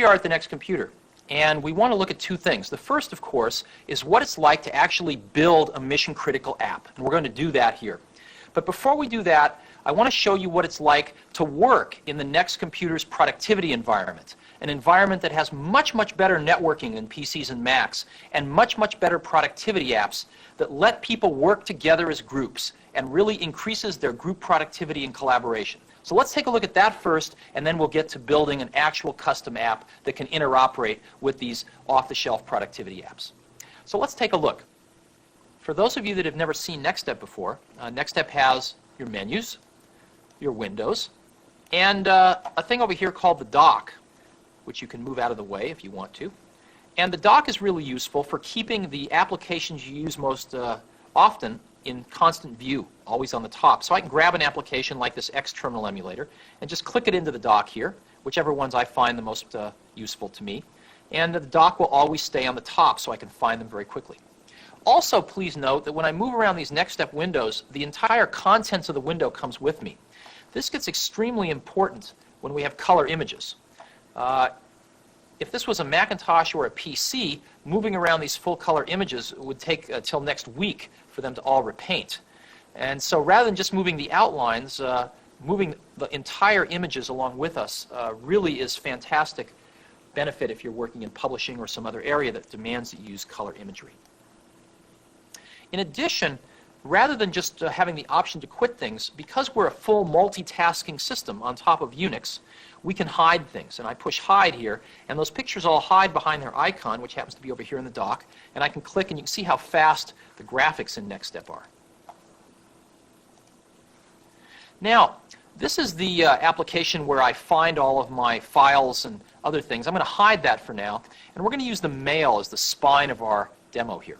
we are at the next computer, and we want to look at two things. The first, of course, is what it's like to actually build a mission-critical app. And we're going to do that here. But before we do that, I want to show you what it's like to work in the Next Computer's productivity environment, an environment that has much, much better networking than PCs and Macs, and much, much better productivity apps that let people work together as groups and really increases their group productivity and collaboration. So let's take a look at that first, and then we'll get to building an actual custom app that can interoperate with these off-the-shelf productivity apps. So let's take a look. For those of you that have never seen NeXTSTEP before, NeXTSTEP has your menus, your windows, and a thing over here called the dock, which you can move out of the way if you want to. And the dock is really useful for keeping the applications you use most often in constant view, always on the top. So I can grab an application like this X-Terminal emulator and just click it into the dock here, whichever ones I find the most useful to me. And the dock will always stay on the top so I can find them very quickly. Also, please note that when I move around these NeXTSTEP windows, the entire contents of the window comes with me. This gets extremely important when we have color images. If this was a Macintosh or a PC, moving around these full color images would take till next week for them to all repaint. And so rather than just moving the outlines, moving the entire images along with us really is fantastic benefit if you're working in publishing or some other area that demands that you use color imagery. In addition, rather than just having the option to quit things, because we're a full multitasking system on top of Unix, we can hide things. And I push hide here, and those pictures all hide behind their icon, which happens to be over here in the dock. And I can click, and you can see how fast the graphics in NeXTSTEP are. Now, this is the application where I find all of my files and other things. I'm going to hide that for now, and we're going to use the mail as the spine of our demo here.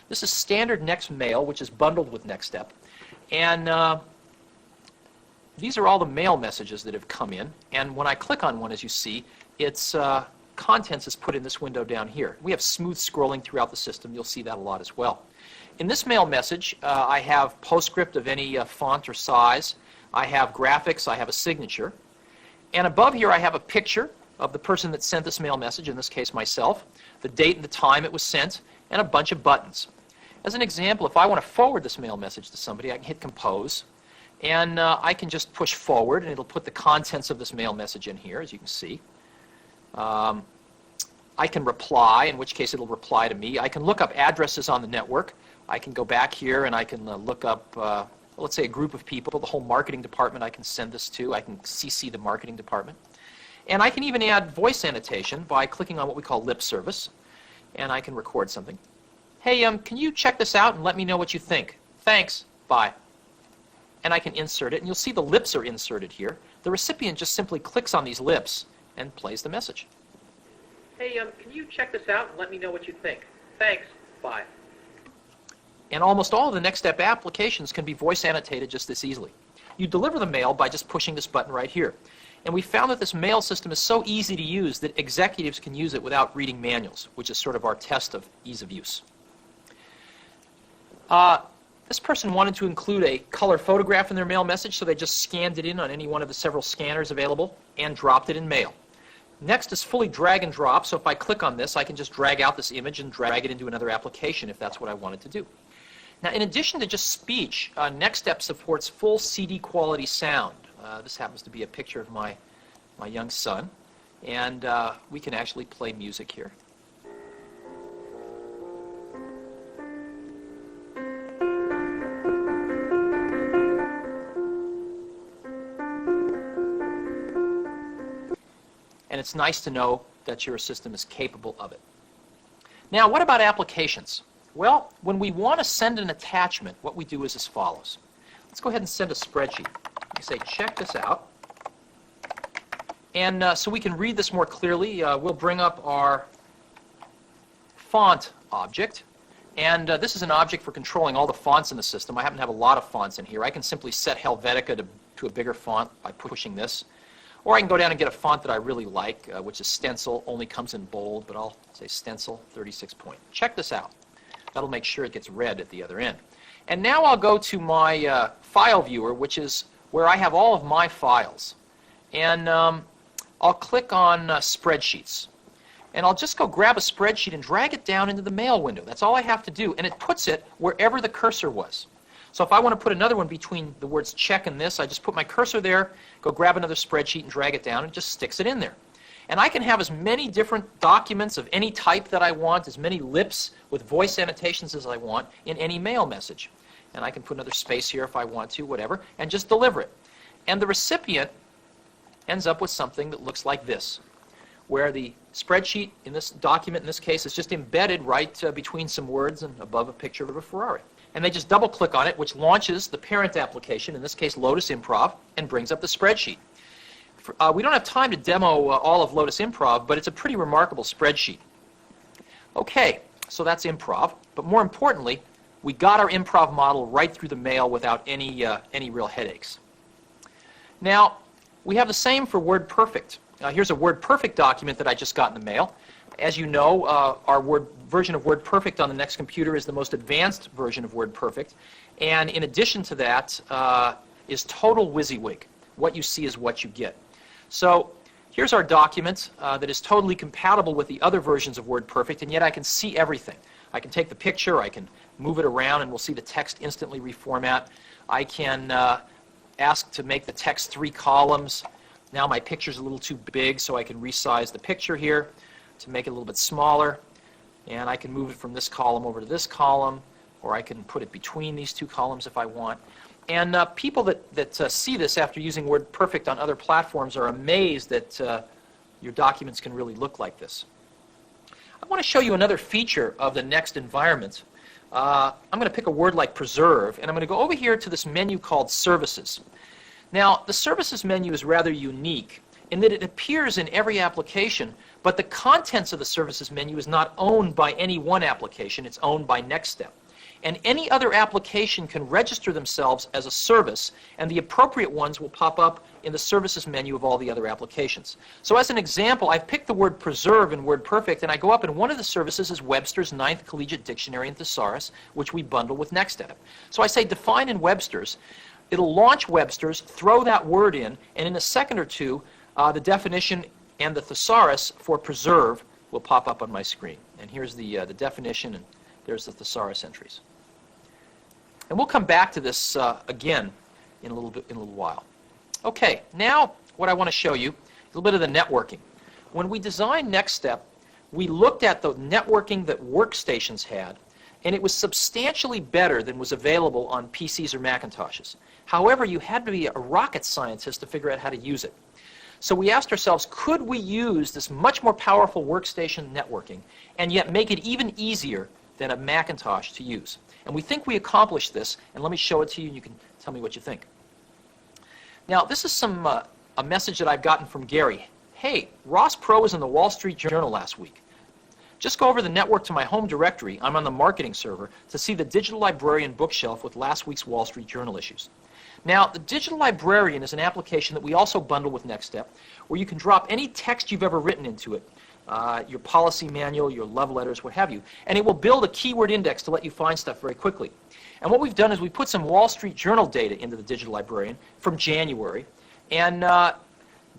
This is standard Next Mail, which is bundled with NeXTSTEP. And these are all the mail messages that have come in. And when I click on one, as you see, its contents is put in this window down here. We have smooth scrolling throughout the system. You'll see that a lot as well. In this mail message, I have PostScript of any font or size. I have graphics. I have a signature. And above here, I have a picture of the person that sent this mail message, in this case myself, the date and the time it was sent, and a bunch of buttons. As an example, if I want to forward this mail message to somebody, I can hit Compose, and I can just push forward, and it'll put the contents of this mail message in here, as you can see. I can reply, in which case it'll reply to me. I can look up addresses on the network. I can go back here, and I can look up, let's say, a group of people, the whole marketing department I can send this to. I can CC the marketing department. And I can even add voice annotation by clicking on what we call lip service, and I can record something. Hey, can you check this out and let me know what you think? Thanks. Bye. And I can insert it, and you'll see the lips are inserted here. The recipient just simply clicks on these lips and plays the message. Hey, can you check this out and let me know what you think? Thanks. Bye. And almost all of the NeXTSTEP applications can be voice annotated just this easily. You deliver the mail by just pushing this button right here. And we found that this mail system is so easy to use that executives can use it without reading manuals, which is sort of our test of ease of use. This person wanted to include a color photograph in their mail message, so they just scanned it in on any one of the several scanners available and dropped it in mail. Next is fully drag and drop, so if I click on this, I can just drag out this image and drag it into another application if that's what I wanted to do. Now, in addition to just speech, NeXTSTEP supports full CD quality sound. This happens to be a picture of my young son, and we can actually play music here. And it's nice to know that your system is capable of it. Now, what about applications? Well, when we want to send an attachment, what we do is as follows. Let's go ahead and send a spreadsheet. We say, check this out. And so we can read this more clearly, we'll bring up our font object. And this is an object for controlling all the fonts in the system. I happen to have a lot of fonts in here. I can simply set Helvetica to a bigger font by pushing this. Or I can go down and get a font that I really like, which is Stencil, only comes in bold, but I'll say Stencil 36 point. Check this out. That'll make sure it gets read at the other end. And now I'll go to my file viewer, which is where I have all of my files. And I'll click on Spreadsheets. And I'll just go grab a spreadsheet and drag it down into the mail window. That's all I have to do, and it puts it wherever the cursor was. So if I want to put another one between the words check and this, I just put my cursor there, go grab another spreadsheet and drag it down, and it just sticks it in there. And I can have as many different documents of any type that I want, as many lips with voice annotations as I want in any mail message. And I can put another space here if I want to, whatever, and just deliver it. And the recipient ends up with something that looks like this, where the spreadsheet in this document, in this case, is just embedded right between some words and above a picture of a Ferrari. And they just double-click on it, which launches the parent application, in this case Lotus Improv, and brings up the spreadsheet. We don't have time to demo all of Lotus Improv, but it's a pretty remarkable spreadsheet. Okay, so that's Improv, but more importantly, we got our Improv model right through the mail without any real headaches. Now, we have the same for WordPerfect. Here's a WordPerfect document that I just got in the mail. As you know, our version of WordPerfect on the next computer is the most advanced version of WordPerfect. And in addition to that is total WYSIWYG. What you see is what you get. So here's our document that is totally compatible with the other versions of WordPerfect, and yet I can see everything. I can take the picture, I can move it around, and we'll see the text instantly reformat. I can ask to make the text 3 columns. Now my picture's a little too big, so I can resize the picture here to make it a little bit smaller. And I can move it from this column over to this column, or I can put it between these 2 columns if I want. And people that see this after using WordPerfect on other platforms are amazed that your documents can really look like this. I want to show you another feature of the Next environment. I'm going to pick a word like preserve, and I'm going to go over here to this menu called Services. Now, the Services menu is rather unique in that it appears in every application, but the contents of the Services menu is not owned by any one application. It's owned by NeXTSTEP. And any other application can register themselves as a service, and the appropriate ones will pop up in the Services menu of all the other applications. So as an example, I've picked the word preserve in WordPerfect, and I go up, and one of the services is Webster's 9th Collegiate Dictionary and Thesaurus, which we bundle with NeXTSTEP. So I say define in Webster's. It'll launch Webster's, throw that word in, and in a second or two, the definition and the thesaurus for preserve will pop up on my screen. And here's the definition, and there's the thesaurus entries. And we'll come back to this again in a little while. Okay, now what I want to show you is a little bit of the networking. When we designed NeXTSTEP, we looked at the networking that workstations had, and it was substantially better than was available on PCs or Macintoshes. However, you had to be a rocket scientist to figure out how to use it. So we asked ourselves, could we use this much more powerful workstation networking and yet make it even easier than a Macintosh to use? And we think we accomplished this, and let me show it to you and you can tell me what you think. Now, this is a message that I've gotten from Gary. Hey, Ross Pro was in the Wall Street Journal last week. Just go over the network to my home directory, I'm on the marketing server, to see the Digital Librarian bookshelf with last week's Wall Street Journal issues. Now, the Digital Librarian is an application that we also bundle with NeXTSTEP, where you can drop any text you've ever written into it, your policy manual, your love letters, what have you, and it will build a keyword index to let you find stuff very quickly. And what we've done is we put some Wall Street Journal data into the Digital Librarian from January, and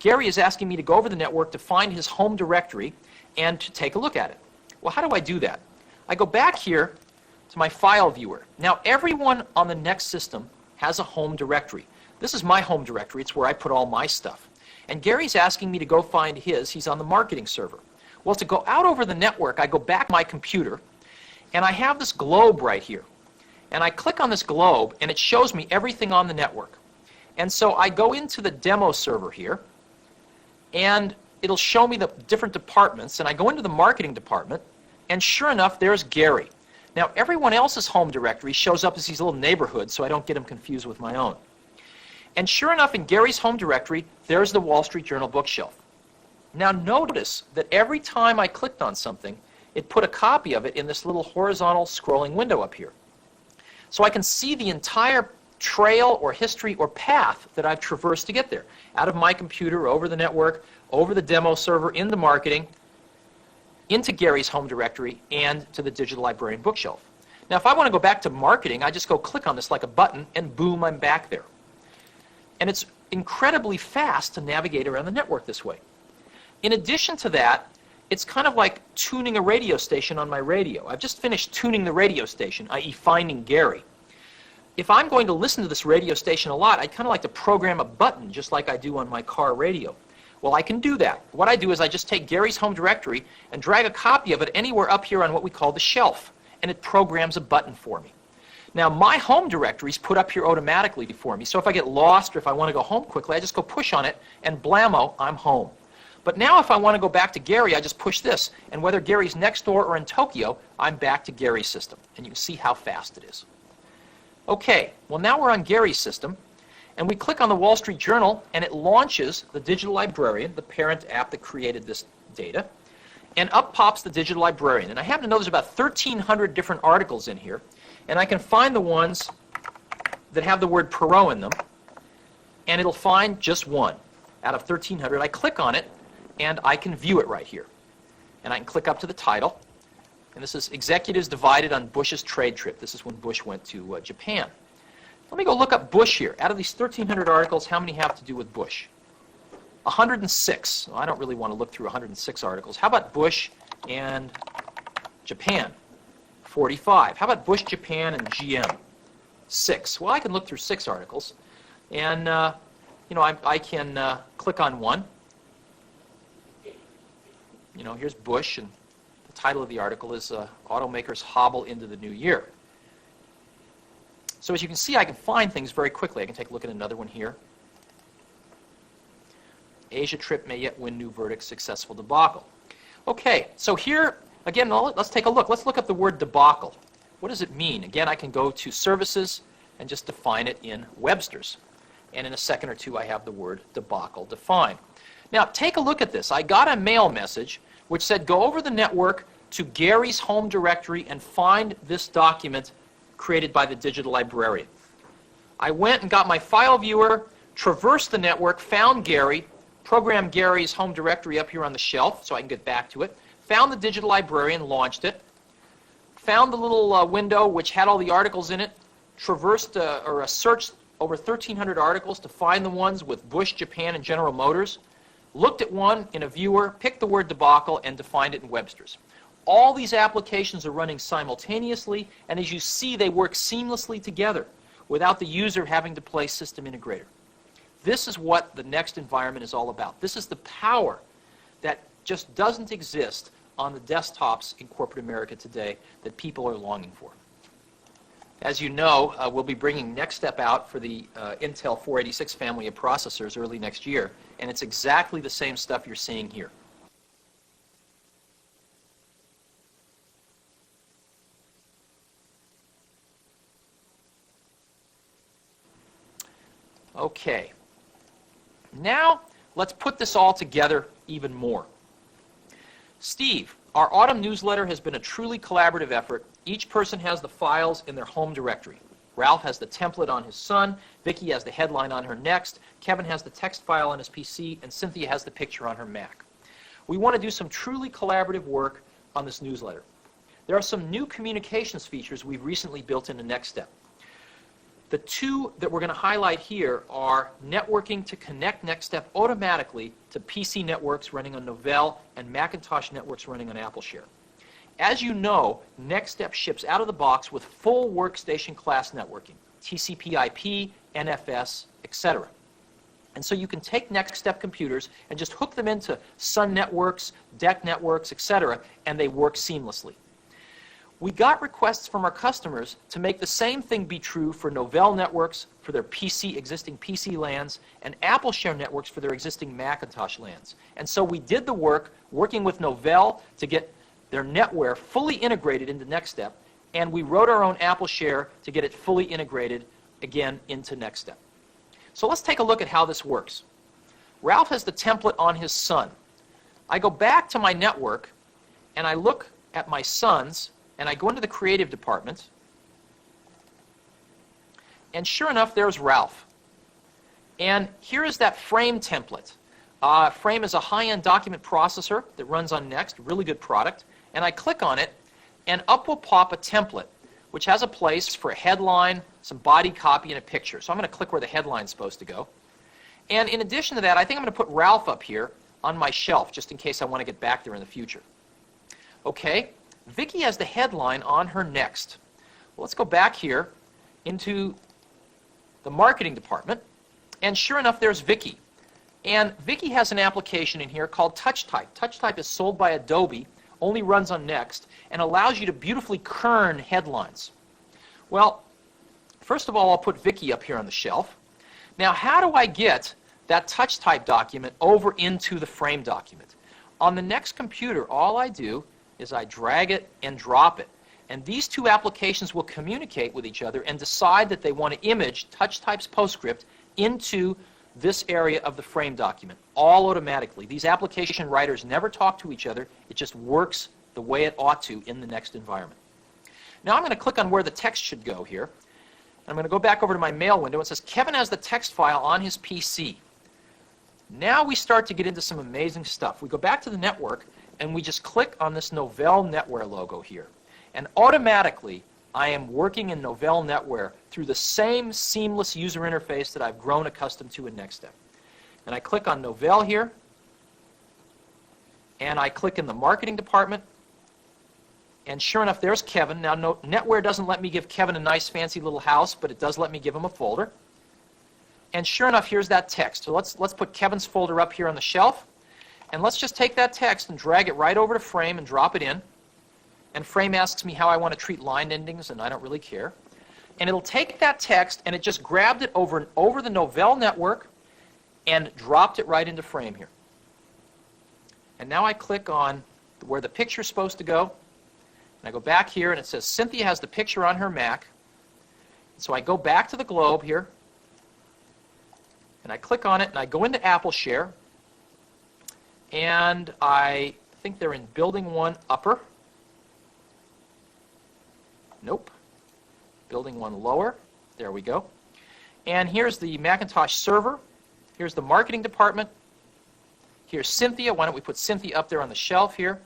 Gary is asking me to go over the network to find his home directory and to take a look at it. Well, how do I do that? I go back here to my file viewer. Now, everyone on the Next system has a home directory. This is my home directory. It's where I put all my stuff. And Gary's asking me to go find his. He's on the marketing server. Well, to go out over the network, I go back to my computer, and I have this globe right here. And I click on this globe, and it shows me everything on the network. And so I go into the demo server here, and it'll show me the different departments, and I go into the marketing department, and sure enough, there's Gary. Now, everyone else's home directory shows up as these little neighborhoods, so I don't get them confused with my own. And sure enough, in Gary's home directory, there's the Wall Street Journal bookshelf. Now, notice that every time I clicked on something, it put a copy of it in this little horizontal scrolling window up here. So I can see the entire trail or history or path that I've traversed to get there, out of my computer, over the network, over the demo server, into marketing, into Gary's home directory, and to the Digital Librarian bookshelf. Now, if I want to go back to marketing, I just go click on this like a button, and boom, I'm back there. And it's incredibly fast to navigate around the network this way. In addition to that, it's kind of like tuning a radio station on my radio. I've just finished tuning the radio station, i.e. finding Gary. If I'm going to listen to this radio station a lot, I'd kind of like to program a button just like I do on my car radio. Well, I can do that. What I do is I just take Gary's home directory and drag a copy of it anywhere up here on what we call the shelf, and it programs a button for me. Now, my home directory is put up here automatically for me, so if I get lost or if I want to go home quickly, I just go push on it, and blammo, I'm home. But now if I want to go back to Gary, I just push this, and whether Gary's next door or in Tokyo, I'm back to Gary's system, and you can see how fast it is. Okay, well now we're on Gary's system, and we click on the Wall Street Journal, and it launches the Digital Librarian, the parent app that created this data, and up pops the Digital Librarian. And I happen to know there's about 1,300 different articles in here, and I can find the ones that have the word Perot in them, and it'll find just one out of 1,300. I click on it, and I can view it right here. And I can click up to the title, and this is Executives Divided on Bush's Trade Trip. This is when Bush went to Japan. Let me go look up Bush here. Out of these 1,300 articles, how many have to do with Bush? 106. Well, I don't really want to look through 106 articles. How about Bush and Japan? 45. How about Bush, Japan, and GM? 6. Well, I can look through 6 articles, and I can click on one. Here's Bush, and the title of the article is Automakers Hobble into the New Year. So as you can see, I can find things very quickly. I can take a look at another one here. Asia trip may yet win new verdict, successful debacle. Okay, so here, again, let's take a look. Let's look up the word debacle. What does it mean? Again, I can go to services and just define it in Webster's. And in a second or two, I have the word debacle defined. Now, take a look at this. I got a mail message which said, go over the network to Gary's home directory and find this document created by the Digital Librarian. I went and got my file viewer, traversed the network, found Gary, programmed Gary's home directory up here on the shelf so I can get back to it, found the Digital Librarian, launched it, found the little window which had all the articles in it, traversed or searched over 1,300 articles to find the ones with Bush, Japan, and General Motors, looked at one in a viewer, picked the word debacle, and defined it in Webster's. All these applications are running simultaneously, and as you see, they work seamlessly together without the user having to play system integrator. This is what the NeXT environment is all about. This is the power that just doesn't exist on the desktops in corporate America today that people are longing for. As you know, we'll be bringing NeXTSTEP out for the Intel 486 family of processors early next year, and it's exactly the same stuff you're seeing here. Okay, now let's put this all together even more. Steve, our autumn newsletter has been a truly collaborative effort. Each person has the files in their home directory. Ralph has the template on his Sun, Vicki has the headline on her Next, Kevin has the text file on his PC, and Cynthia has the picture on her Mac. We want to do some truly collaborative work on this newsletter. There are some new communications features we've recently built into NeXTSTEP. The two that we're going to highlight here are networking to connect NeXTSTEP automatically to PC networks running on Novell and Macintosh networks running on AppleShare. As you know, NeXTSTEP ships out of the box with full workstation class networking, TCP/IP, NFS, etc. And so you can take NeXTSTEP computers and just hook them into Sun networks, DEC networks, etc., and they work seamlessly. We got requests from our customers to make the same thing be true for Novell networks for their existing PC LANs and AppleShare networks for their existing Macintosh LANs. And so we did the work working with Novell to get their NetWare fully integrated into NeXTSTEP, and we wrote our own AppleShare to get it fully integrated again into NeXTSTEP. So let's take a look at how this works. Ralph has the template on his Sun. I go back to my network and I look at my Suns, and I go into the creative department, and sure enough, there's Ralph. And here is that Frame template. Frame is a high-end document processor that runs on NeXT, really good product. And I click on it, and up will pop a template, which has a place for a headline, some body copy, and a picture. So I'm going to click where the headline's supposed to go. And in addition to that, I think I'm going to put Ralph up here on my shelf, just in case I want to get back there in the future. Okay, Vicki has the headline on her Next. Well, let's go back here into the marketing department, and sure enough, there's Vicki. And Vicki has an application in here called TouchType. TouchType is sold by Adobe, only runs on Next, and allows you to beautifully kern headlines. Well, first of all, I'll put Vicki up here on the shelf. Now, how do I get that TouchType document over into the frame document? On the Next computer, all I do is I drag it and drop it. And these two applications will communicate with each other and decide that they want to image TouchType's PostScript into this area of the frame document, all automatically. These application writers never talk to each other. It just works the way it ought to in the Next environment. Now I'm going to click on where the text should go here. I'm going to go back over to my mail window. It says Kevin has the text file on his PC. Now we start to get into some amazing stuff. We go back to the network and we just click on this Novell NetWare logo here. And automatically I am working in Novell NetWare through the same seamless user interface that I've grown accustomed to in NeXTSTEP. And I click on Novell here, and I click in the marketing department, and sure enough, there's Kevin. Now, NetWare doesn't let me give Kevin a nice fancy little house, but it does let me give him a folder. And sure enough, here's that text. So let's put Kevin's folder up here on the shelf, and let's just take that text and drag it right over to Frame and drop it in. And Frame asks me how I want to treat line endings, and I don't really care. And it'll take that text, and it just grabbed it over the Novell network and dropped it right into Frame here. And now I click on where the picture's supposed to go. And I go back here, and it says Cynthia has the picture on her Mac. So I go back to the globe here, and I click on it, and I go into Apple Share. And I think they're in Building 1 Upper. Nope. Building 1 Lower. There we go. And here's the Macintosh server. Here's the marketing department. Here's Cynthia. Why don't we put Cynthia up there on the shelf here?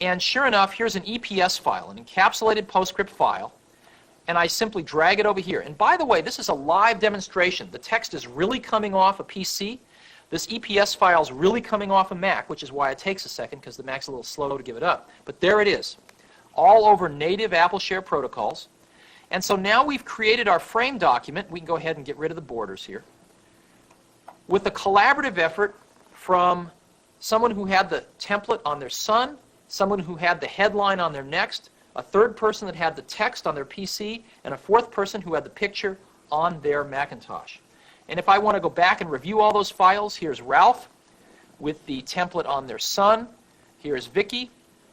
And sure enough, here's an EPS file, an encapsulated PostScript file. And I simply drag it over here. And by the way, this is a live demonstration. The text is really coming off a PC. This EPS file is really coming off a Mac, which is why it takes a second, because the Mac's a little slow to give it up. But there it is, all over native Apple Share protocols. And so now we've created our frame document. We can go ahead and get rid of the borders here. With a collaborative effort from someone who had the template on their Sun, someone who had the headline on their Next, a third person that had the text on their PC, and a fourth person who had the picture on their Macintosh. And if I want to go back and review all those files, here's Ralph with the template on their Sun. Here's Vicki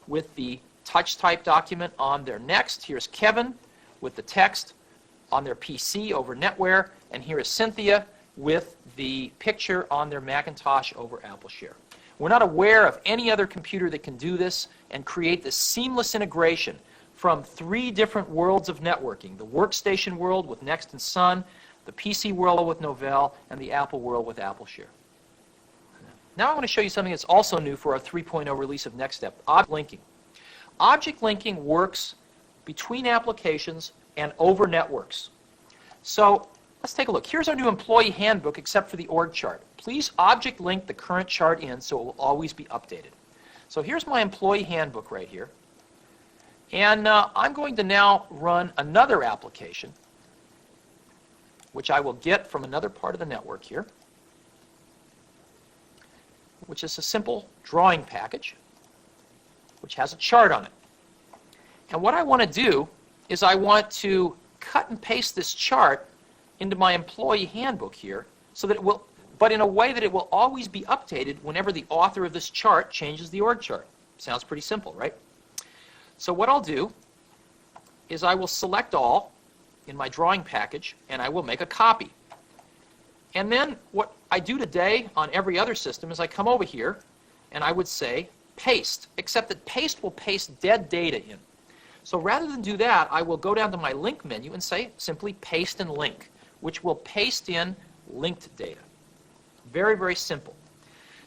with the TouchType document on their Next. Here's Kevin with the text on their PC over NetWare. And here is Cynthia with the picture on their Macintosh over Apple Share. We're not aware of any other computer that can do this and create this seamless integration from three different worlds of networking: the workstation world with Next and Sun, the PC world with Novell, and the Apple world with Apple Share. Now I want to show you something that's also new for our 3.0 release of NeXTSTEP, object linking. Object linking works between applications and over networks. So let's take a look. Here's our new employee handbook except for the org chart. Please object link the current chart in so it will always be updated. So here's my employee handbook right here. And I'm going to now run another application, which I will get from another part of the network here, which is a simple drawing package, which has a chart on it. And what I want to do is I want to cut and paste this chart into my employee handbook here, so that it will, but in a way that it will always be updated whenever the author of this chart changes the org chart. Sounds pretty simple, right? So what I'll do is I will select all in my drawing package, and I will make a copy. And then what I do today on every other system is I come over here and I would say paste, except that paste will paste dead data in. So rather than do that, I will go down to my link menu and say simply paste and link, which will paste in linked data. Very, very simple.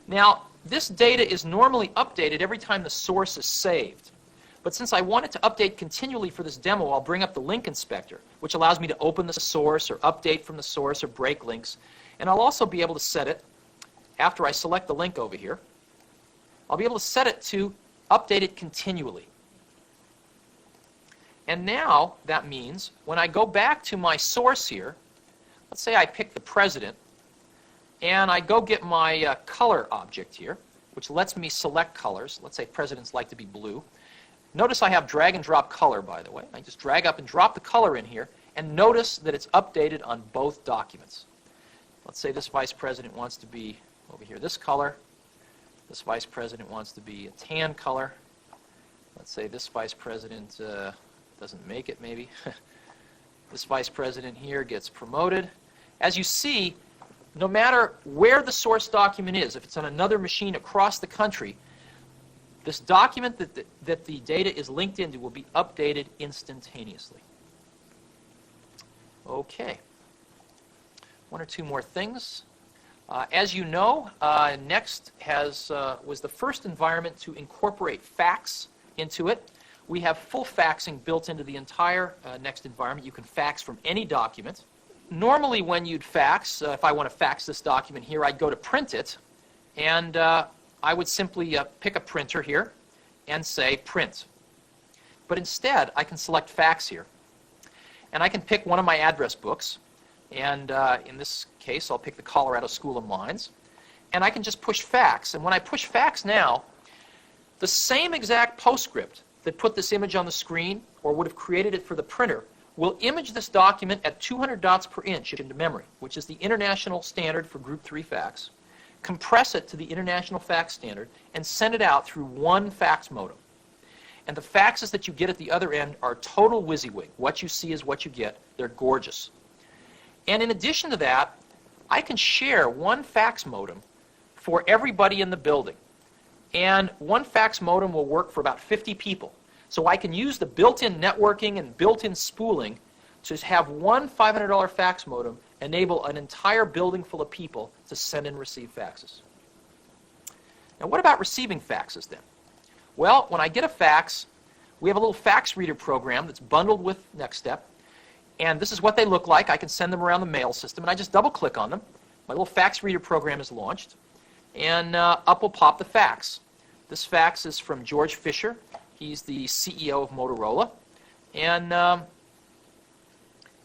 Now, this data is normally updated every time the source is saved. But since I want it to update continually for this demo, I'll bring up the link inspector, which allows me to open the source or update from the source or break links. And I'll also be able to set it, after I select the link over here, I'll be able to set it to update it continually. And now that means when I go back to my source here, let's say I pick the president, and I go get my color object here, which lets me select colors. Let's say presidents like to be blue. Notice I have drag and drop color, by the way. I just drag up and drop the color in here, and notice that it's updated on both documents. Let's say this vice president wants to be over here this color. This vice president wants to be a tan color. Let's say this vice president doesn't make it, maybe. This vice president here gets promoted. As you see, no matter where the source document is, if it's on another machine across the country, this document that the data is linked into will be updated instantaneously. Okay. One or two more things. As you know, Next was the first environment to incorporate fax into it. We have full faxing built into the entire Next environment. You can fax from any document. Normally when you'd fax, if I want to fax this document here, I'd go to print it, and I would simply pick a printer here and say print. But instead, I can select fax here. And I can pick one of my address books, and in this case, I'll pick the Colorado School of Mines. And I can just push fax. And when I push fax now, the same exact postscript that put this image on the screen or would have created it for the printer will image this document at 200 dots per inch into memory, which is the international standard for Group 3 fax, compress it to the international fax standard, and send it out through one fax modem. And the faxes that you get at the other end are total WYSIWYG. What you see is what you get. They're gorgeous. And in addition to that, I can share one fax modem for everybody in the building. And one fax modem will work for about 50 people. So I can use the built-in networking and built-in spooling to have one $500 fax modem enable an entire building full of people to send and receive faxes. Now what about receiving faxes then? Well, when I get a fax, we have a little fax reader program that's bundled with NeXTSTEP. And this is what they look like. I can send them around the mail system, and I just double-click on them. My little fax reader program is launched, and up will pop the fax. This fax is from George Fisher. He's the CEO of Motorola. And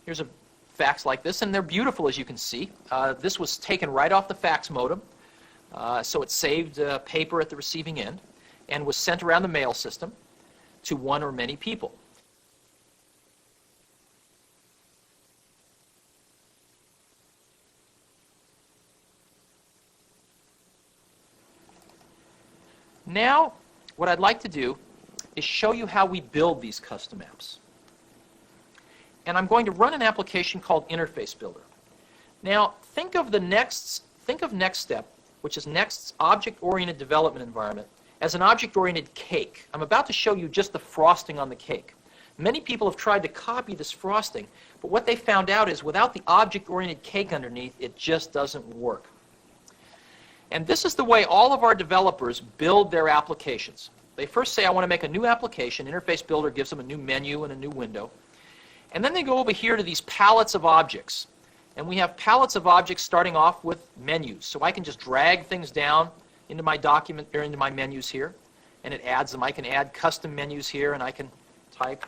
here's a fax like this, and they're beautiful, as you can see. This was taken right off the fax modem, so it saved paper at the receiving end, and was sent around the mail system to one or many people. Now, what I'd like to do is show you how we build these custom apps. And I'm going to run an application called Interface Builder. Now, think of NeXTSTEP, which is Next's object-oriented development environment, as an object-oriented cake. I'm about to show you just the frosting on the cake. Many people have tried to copy this frosting, but what they found out is without the object-oriented cake underneath, it just doesn't work. And this is the way all of our developers build their applications. They first say, I want to make a new application. Interface Builder gives them a new menu and a new window. And then they go over here to these palettes of objects. And we have palettes of objects starting off with menus. So I can just drag things down into my document, or into my menus here, and it adds them. I can add custom menus here, and I can type.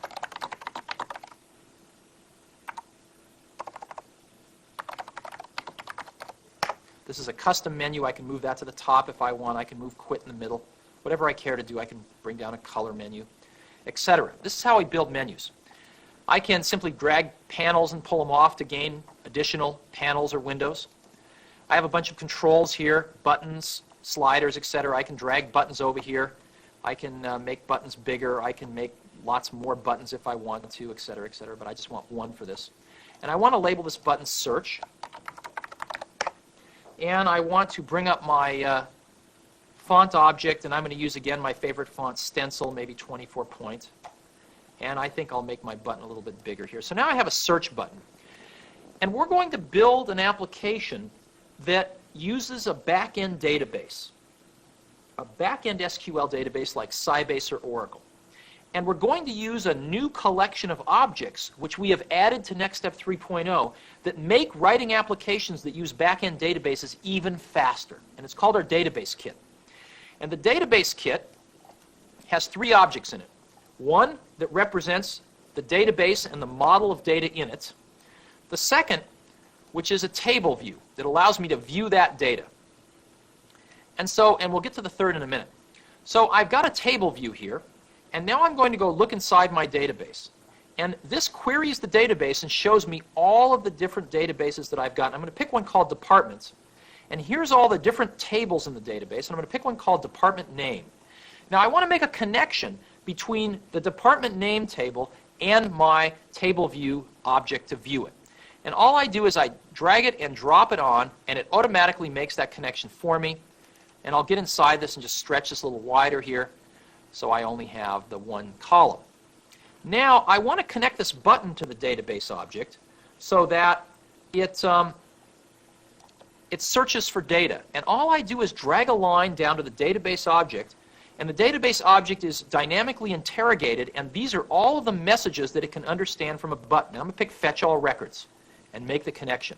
This is a custom menu. I can move that to the top if I want. I can move quit in the middle. Whatever I care to do, I can bring down a color menu, etc. This is how I build menus. I can simply drag panels and pull them off to gain additional panels or windows. I have a bunch of controls here, buttons, sliders, etc. I can drag buttons over here. I can make buttons bigger. I can make lots more buttons if I want to, etc., etc. But I just want one for this. And I want to label this button Search. And I want to bring up my font object, and I'm going to use again my favorite font, Stencil, maybe 24 point. And I think I'll make my button a little bit bigger here. So now I have a search button. And we're going to build an application that uses a back-end database, a back-end SQL database like Sybase or Oracle. And we're going to use a new collection of objects, which we have added to NeXTSTEP 3.0, that make writing applications that use back-end databases even faster. And it's called our database kit. And the database kit has three objects in it. One that represents the database and the model of data in it. The second, which is a table view that allows me to view that data. And we'll get to the third in a minute. So I've got a table view here, and now I'm going to go look inside my database. And this queries the database and shows me all of the different databases that I've got. I'm going to pick one called Departments. And here's all the different tables in the database. And I'm going to pick one called Department Name. Now I want to make a connection between the Department Name table and my table view object to view it. And all I do is I drag it and drop it on, and it automatically makes that connection for me. And I'll get inside this and just stretch this a little wider here so I only have the one column. Now I want to connect this button to the database object so that it searches for data. And all I do is drag a line down to the database object, and the database object is dynamically interrogated, and these are all of the messages that it can understand from a button. Now I'm going to pick Fetch All Records and make the connection.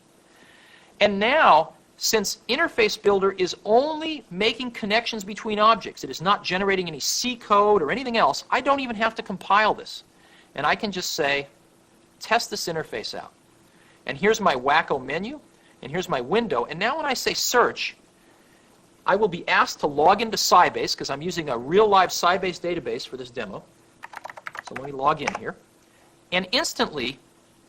And now, since Interface Builder is only making connections between objects, it is not generating any C code or anything else, I don't even have to compile this. And I can just say, test this interface out. And here's my wacko menu, and here's my window. And now when I say search, I will be asked to log into Sybase, because I'm using a real live Sybase database for this demo. So let me log in here. And instantly,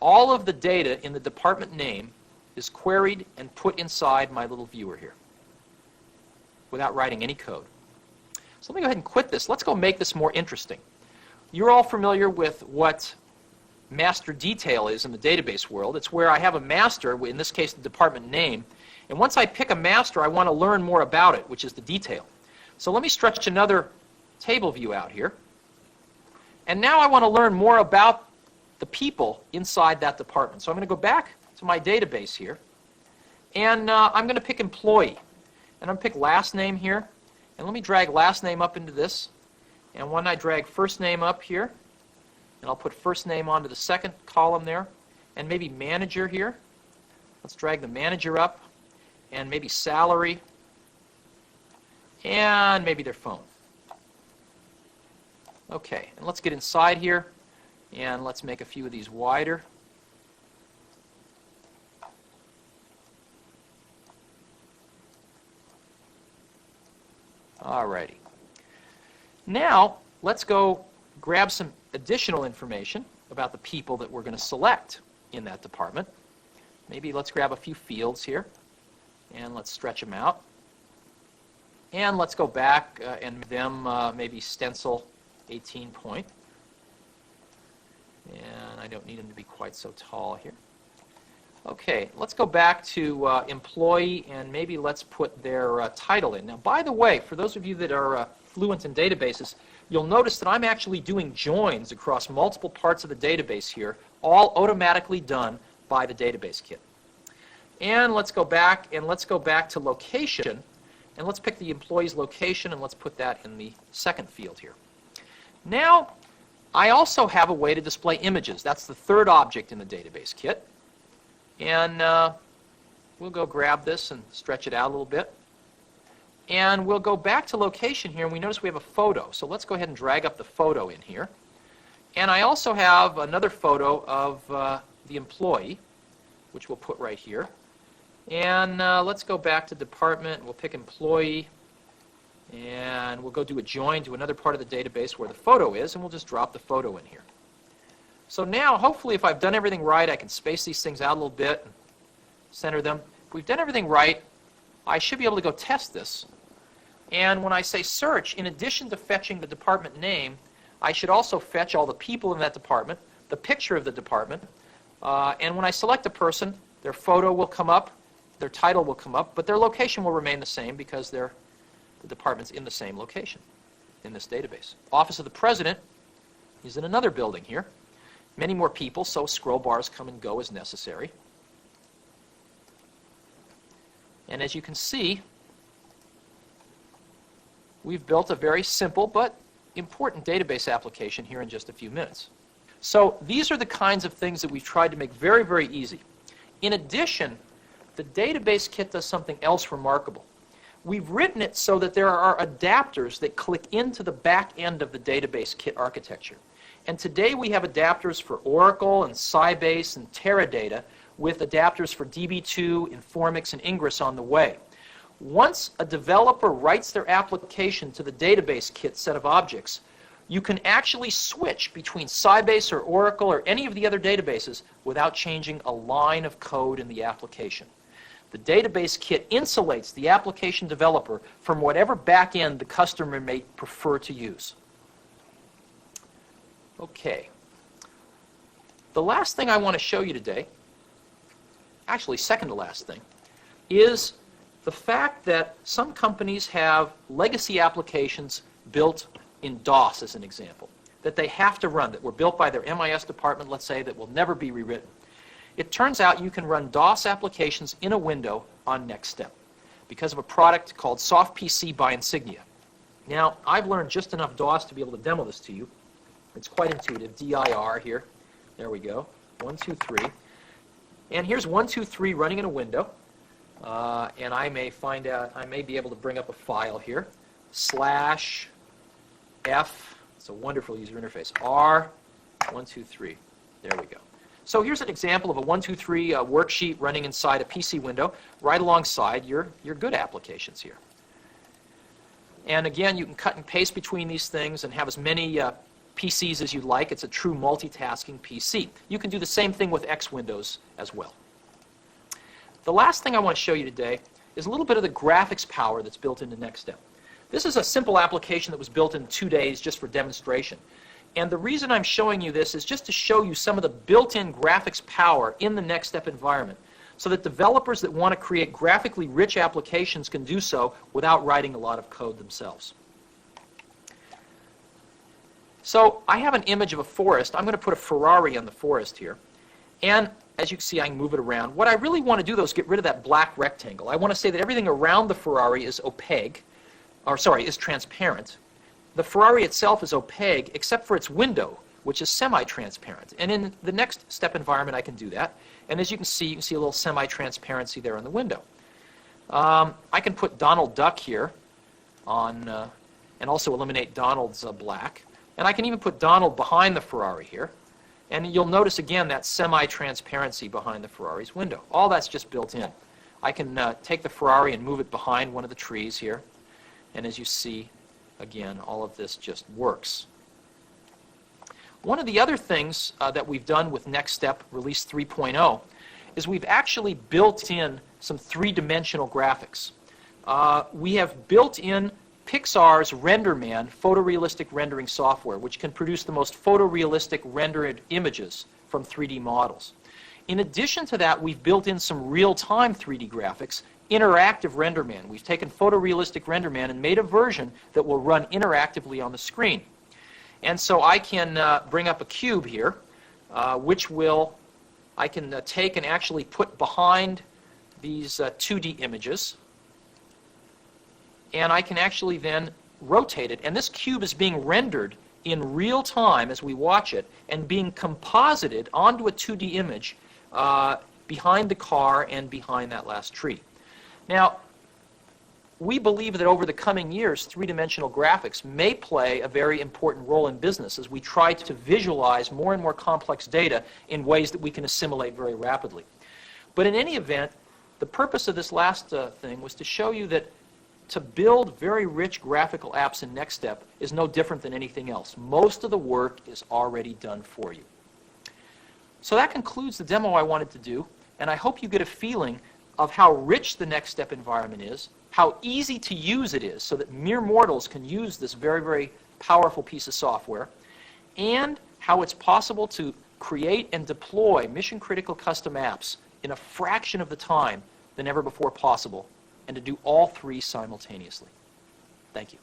all of the data in the department name is queried and put inside my little viewer here without writing any code. So let me go ahead and quit this. Let's go make this more interesting. You're all familiar with what master detail is in the database world. It's where I have a master, in this case the department name, and once I pick a master I want to learn more about it, which is the detail. So let me stretch another table view out here, and now I want to learn more about the people inside that department. So I'm going to go back to my database here, and I'm going to pick employee, and I'm going to pick last name here, and let me drag last name up into this. And when I drag first name up here, and I'll put first name onto the second column there, and maybe manager here. Let's drag the manager up, and maybe salary, and maybe their phone. Okay, and let's get inside here, and let's make a few of these wider. Alrighty. Now, let's go grab some additional information about the people that we're going to select in that department. Maybe let's grab a few fields here, and let's stretch them out. And let's go back and them maybe stencil 18 point. And I don't need them to be quite so tall here. Okay, let's go back to employee, and maybe let's put their title in. Now, by the way, for those of you that are fluent in databases, you'll notice that I'm actually doing joins across multiple parts of the database here, all automatically done by the database kit. And let's go back, and let's go back to location, and let's pick the employee's location, and let's put that in the second field here. Now, I also have a way to display images. That's the third object in the database kit. And we'll go grab this and stretch it out a little bit. And we'll go back to location here, and we notice we have a photo. So let's go ahead and drag up the photo in here. And I also have another photo of the employee, which we'll put right here. And let's go back to department. We'll pick employee. And we'll go do a join to another part of the database where the photo is, and we'll just drop the photo in here. So now, hopefully, if I've done everything right, I can space these things out a little bit and center them. If we've done everything right, I should be able to go test this. And when I say search, in addition to fetching the department name, I should also fetch all the people in that department, the picture of the department, and when I select a person, their photo will come up, their title will come up, but their location will remain the same because the department's in the same location in this database. Office of the President is in another building here. Many more people, so scroll bars come and go as necessary. And as you can see, we've built a very simple but important database application here in just a few minutes. So these are the kinds of things that we've tried to make very, very easy. In addition, the database kit does something else remarkable. we've written it so that there are adapters that click into the back end of the database kit architecture. And today we have adapters for Oracle and Sybase and Teradata with adapters for DB2, Informix, and Ingress on the way. Once a developer writes their application to the database kit set of objects, you can actually switch between Sybase or Oracle or any of the other databases without changing a line of code in the application. The database kit insulates the application developer from whatever backend the customer may prefer to use. Okay. The last thing I want to show you today, actually second to last thing, is the fact that some companies have legacy applications built in DOS, as an example, that they have to run, that were built by their MIS department, let's say, that will never be rewritten. It turns out you can run DOS applications in a window on NeXTSTEP because of a product called SoftPC by Insignia. Now, I've learned just enough DOS to be able to demo this to you. It's quite intuitive. DIR here. There we go. 1, 2, 3. And here's 1, 2, 3 running in a window. And I may find out, I may be able to bring up a file here. /F, it's a wonderful user interface, R, 1, 2, 3. There we go. So here's an example of a 1, 2, 3 worksheet running inside a PC window right alongside your good applications here. And again, you can cut and paste between these things and have as many PCs as you'd like. It's a true multitasking PC. You can do the same thing with X Windows as well. The last thing I want to show you today is a little bit of the graphics power that's built into NeXTSTEP. This is a simple application that was built in 2 days just for demonstration. And the reason I'm showing you this is just to show you some of the built-in graphics power in the NeXTSTEP environment so that developers that want to create graphically rich applications can do so without writing a lot of code themselves. So I have an image of a forest. I'm going to put a Ferrari on the forest here. And as you can see, I can move it around. What I really want to do, though, is get rid of that black rectangle. I want to say that everything around the Ferrari is opaque, or sorry, is transparent. The Ferrari itself is opaque except for its window, which is semi-transparent. And in the NeXTSTEP environment, I can do that. And as you can see a little semi-transparency there on the window. I can put Donald Duck here on, and also eliminate Donald's black. And I can even put Donald behind the Ferrari here. And you'll notice again that semi-transparency behind the Ferrari's window. All that's just built in. I can take the Ferrari and move it behind one of the trees here. And as you see, again, all of this just works. One of the other things that we've done with NeXTSTEP Release 3.0 is we've actually built in some three-dimensional graphics. We have built in Pixar's RenderMan photorealistic rendering software, which can produce the most photorealistic rendered images from 3D models. In addition to that, we've built in some real-time 3D graphics, interactive RenderMan. We've taken photorealistic RenderMan and made a version that will run interactively on the screen. And so I can bring up a cube here, which I can take and actually put behind these 2D images. And I can actually then rotate it. And this cube is being rendered in real time as we watch it and being composited onto a 2D image behind the car and behind that last tree. Now, we believe that over the coming years, three-dimensional graphics may play a very important role in business as we try to visualize more and more complex data in ways that we can assimilate very rapidly. But in any event, the purpose of this last thing was to show you that to build very rich graphical apps in NeXTSTEP is no different than anything else. Most of the work is already done for you. So that concludes the demo I wanted to do, and I hope you get a feeling of how rich the NeXTSTEP environment is, how easy to use it is so that mere mortals can use this very, very powerful piece of software, and how it's possible to create and deploy mission-critical custom apps in a fraction of the time than ever before possible, and to do all three simultaneously. Thank you.